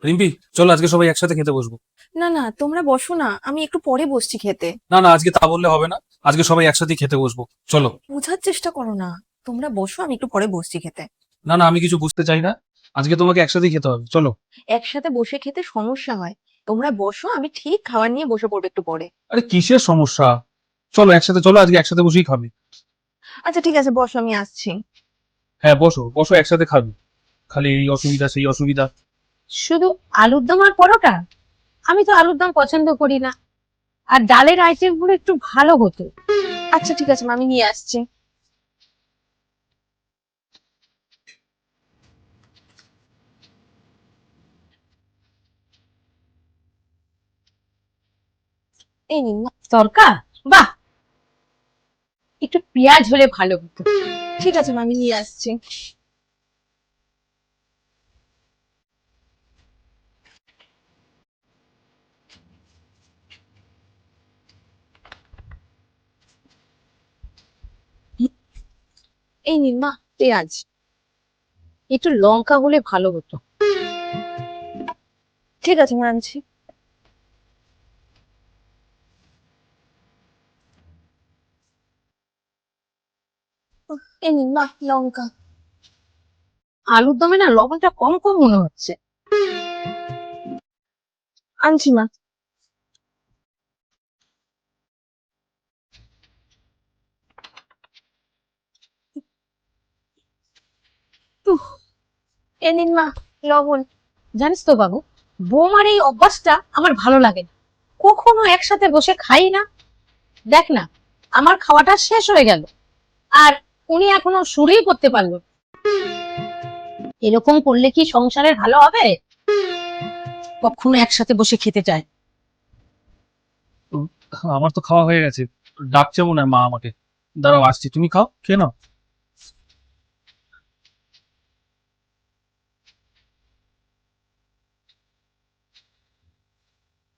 রিম্পি, চলো আজকে সবাই একসাথে খেতে বসবো। না না, তোমরা বসো না, আমি একটু পরে বসছি খেতে। না না, আজকে তা বললে হবে না। আজকে সবাই একসাথে খেতে বসবো, চলো। বোঝার চেষ্টা করো না। তোমরা বসো, আমি একটু পরে বসছি খেতে। না না, আমি কিছু বুঝতে চাই না। আজকে তোমাকে একসাথেই খেতে হবে, চলো। একসাথে বসে খেতে সমস্যা হয়। তোমরা বসো, আমি ঠিক খাবার নিয়ে বসে পড়বো একটু পরে। আরে কিসের সমস্যা? চলো একসাথে, চলো আজকে একসাথে বসেই খাবে। আচ্ছা ঠিক আছে, বসো, আমি আসছি। হ্যাঁ, বসো বসো, একসাথে খাবে। খালি এই অসুবিধা সেই অসুবিধা। শুধু আলুর দম আর পরোটা? আমি তো আলুর দম পছন্দ করি না। আর ডালের আইটেম গুলো একটু ভালো হতো। আচ্ছা ঠিক আছে মা, আমি নিয়ে আসছি। এই নিন মা। তরকা? বাহ, একটু পেঁয়াজ হলে ভালো হতো। ঠিক আছে মা, আমি নিয়ে আসছি। এই নিন মা, পেঁয়াজ। একটু লঙ্কা হলে ভালো হতো। ঠিক আছে মা, আনছি। এই নিন মা, লঙ্কা। আলুর দমে না লবণটা কম কম মনে হচ্ছে। আনছি মা। উফ, এই নিন মা, লবণ। জানিস তো বাবু, বৌমার এই অভ্যাসটা আমার ভালো লাগে না। কখনো একসাথে বসে খাই না। দেখ না, আমার খাওয়াটা শেষ হয়ে গেল, আর উনি এখনো শুরুই করতে পারলো না। এরকম করলে কি সংসারের ভালো হবে? কখনো একসাথে বসে খেতে চায়। আমার তো খাওয়া হয়ে গেছে। ডাকছে মনে হয় মা আমাকে। দাঁড়াও আসছি, তুমি খাও, খেয়ে নাও।